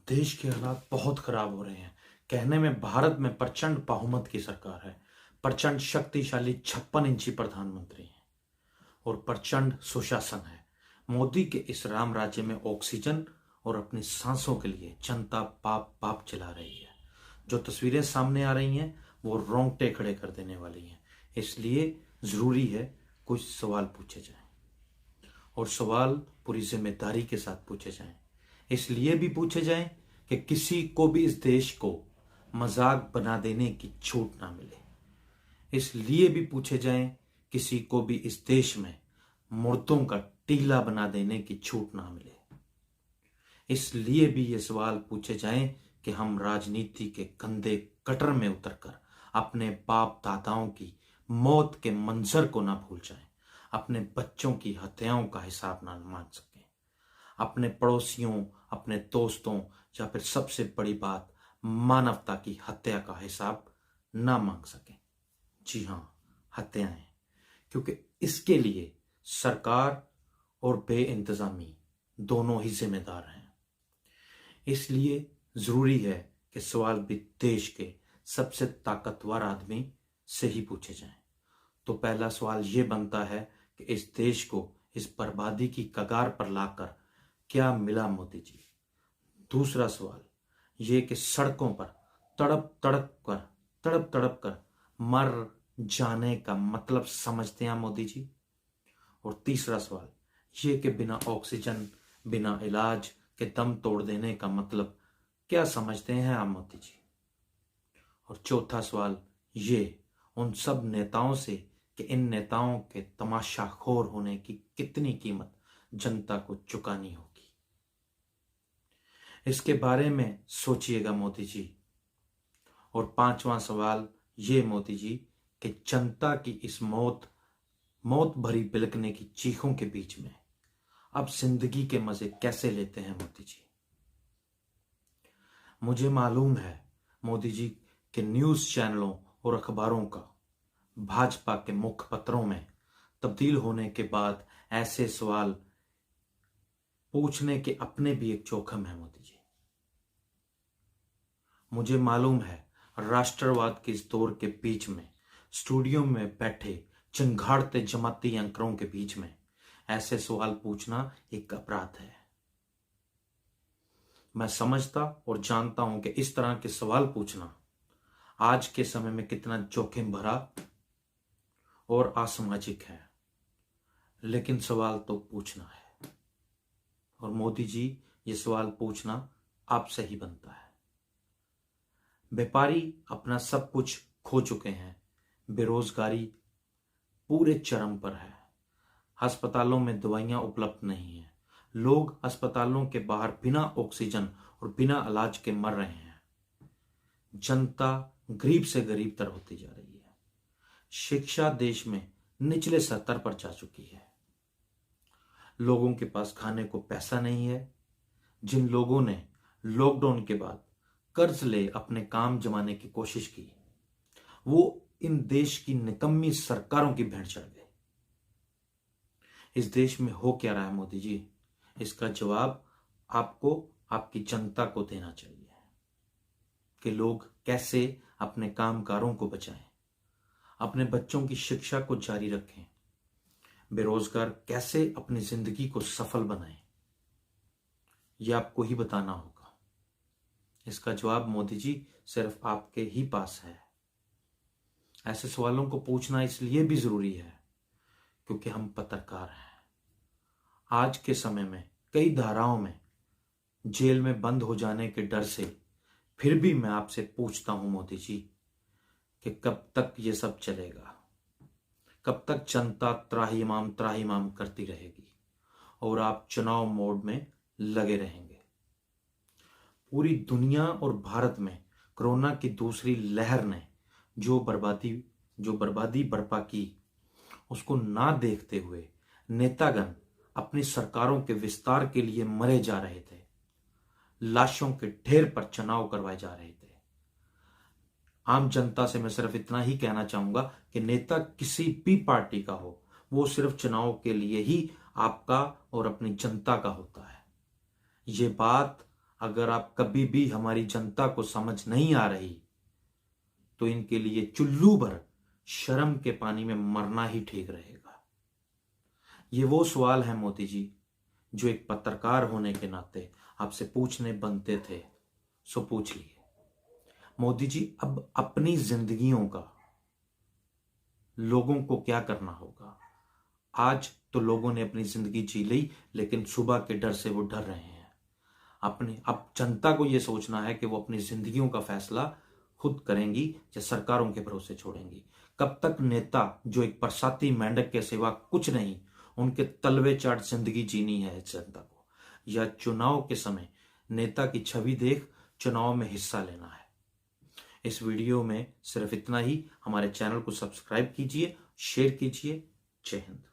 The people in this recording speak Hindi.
देश के हालात बहुत खराब हो रहे हैं। कहने में भारत में प्रचंड बहुमत की सरकार है, प्रचंड शक्तिशाली 56 इंची प्रधानमंत्री हैं और प्रचंड सुशासन है। मोदी के इस राम राज्य में ऑक्सीजन और अपनी सांसों के लिए जनता बाप बाप चिल्ला रही है। जो तस्वीरें सामने आ रही हैं वो रोंगटे खड़े कर देने वाली हैं। इसलिए जरूरी है कुछ सवाल पूछे जाएं और सवाल पूरी जिम्मेदारी के साथ पूछे जाएं। इसलिए भी पूछे जाएं कि किसी को भी इस देश को मजाक बना देने की छूट ना मिले। इसलिए भी पूछे जाएं किसी को भी इस देश में मुर्दों का टीला बना देने की छूट ना मिले। इसलिए भी ये सवाल पूछे जाएं कि हम राजनीति के गंदे कटर में उतरकर अपने बाप दादाओं की मौत के मंजर को ना भूल जाएं, अपने बच्चों की हत्याओं का हिसाब ना मांग सकें, अपने पड़ोसियों, अपने दोस्तों या फिर सबसे बड़ी बात मानवता की हत्या का हिसाब ना मांग सकें। जी हाँ, हत्याएं, क्योंकि इसके लिए सरकार और बेइंतजामी दोनों ही जिम्मेदार हैं। इसलिए जरूरी है कि सवाल भी देश के सबसे ताकतवर आदमी से ही पूछे जाएं। तो पहला सवाल ये बनता है कि इस देश को इस बर्बादी की कगार पर लाकर क्या मिला मोदी जी। दूसरा सवाल ये कि सड़कों पर तड़प तड़प कर मर जाने का मतलब समझते हैं मोदी जी। और तीसरा सवाल ये कि बिना ऑक्सीजन, बिना इलाज के दम तोड़ देने का मतलब क्या समझते हैं आप मोदी जी। और चौथा सवाल ये उन सब नेताओं से कि इन नेताओं के तमाशाखोर होने की कितनी कीमत जनता को चुकानी होगी। इसके बारे में सोचिएगा मोदी जी। और पांचवा सवाल ये मोदी जी कि जनता की इस मौत भरी बिलकने की चीखों के बीच में अब जिंदगी के मजे कैसे लेते हैं मोदी जी। मुझे मालूम है मोदी जी के न्यूज चैनलों और अखबारों का भाजपा के मुखपत्रों में तब्दील होने के बाद ऐसे सवाल पूछने के अपने भी एक जोखिम है मोदी जी। मुझे मालूम है राष्ट्रवाद के इस दौर के बीच में स्टूडियो में बैठे चिंगाड़ते जमाती एंकरों के बीच में ऐसे सवाल पूछना एक अपराध है। मैं समझता और जानता हूं कि इस तरह के सवाल पूछना आज के समय में कितना जोखिम भरा और असामाजिक है, लेकिन सवाल तो पूछना है। और मोदी जी ये सवाल पूछना आपसे ही बनता है। व्यापारी अपना सब कुछ खो चुके हैं, बेरोजगारी पूरे चरम पर है, अस्पतालों में दवाइयां उपलब्ध नहीं है, लोग अस्पतालों के बाहर बिना ऑक्सीजन और बिना इलाज के मर रहे हैं, जनता गरीब से गरीब तर होती जा रही है, शिक्षा देश में निचले स्तर पर जा चुकी है, लोगों के पास खाने को पैसा नहीं है। जिन लोगों ने लॉकडाउन के बाद कर्ज ले अपने काम जमाने की कोशिश की वो इन देश की निकम्मी सरकारों की भेंट चढ़ गए। इस देश में हो क्या रहा है मोदी जी, इसका जवाब आपको आपकी जनता को देना चाहिए कि लोग कैसे अपने कामगारों को बचाएं, अपने बच्चों की शिक्षा को जारी रखें, बेरोजगार कैसे अपनी जिंदगी को सफल बनाएं, यह आपको ही बताना होगा। इसका जवाब मोदी जी सिर्फ आपके ही पास है। ऐसे सवालों को पूछना इसलिए भी जरूरी है क्योंकि हम पत्रकार हैं। आज के समय में कई धाराओं में जेल में बंद हो जाने के डर से फिर भी मैं आपसे पूछता हूं मोदी जी कि कब तक ये सब चलेगा, कब तक जनता त्राहिमाम करती रहेगी और आप चुनाव मोड में लगे रहेंगे। पूरी दुनिया और भारत में कोरोना की दूसरी लहर ने जो बर्बादी बर्पा की उसको ना देखते हुए नेतागण अपनी सरकारों के विस्तार के लिए मरे जा रहे थे, लाशों के ढेर पर चुनाव करवाए जा रहे थे। आम जनता से मैं सिर्फ इतना ही कहना चाहूंगा कि नेता किसी भी पार्टी का हो वो सिर्फ चुनाव के लिए ही आपका और अपनी जनता का होता है। ये बात अगर आप कभी भी हमारी जनता को समझ नहीं आ रही तो इनके लिए चुल्लू भर शर्म के पानी में मरना ही ठीक रहेगा। ये वो सवाल है मोदी जी जो एक पत्रकार होने के नाते आपसे पूछने बनते थे, सो पूछ लिए। मोदी जी, अब अपनी जिंदगियों का लोगों को क्या करना होगा? आज तो लोगों ने अपनी जिंदगी जी ली, लेकिन सुबह के डर से वो डर रहे हैं। अब जनता को यह सोचना है कि वो अपनी जिंदगियों का फैसला खुद करेंगी या सरकारों के भरोसे छोड़ेंगी। कब तक नेता जो एक बरसाती मेंढक के सिवा कुछ नहीं, उनके तलवे चाट जिंदगी जीनी है इस जनता को, या चुनाव के समय नेता की छवि देख चुनाव में हिस्सा लेना है? इस वीडियो में सिर्फ इतना ही। हमारे चैनल को सब्सक्राइब कीजिए, शेयर कीजिए। जय हिंद।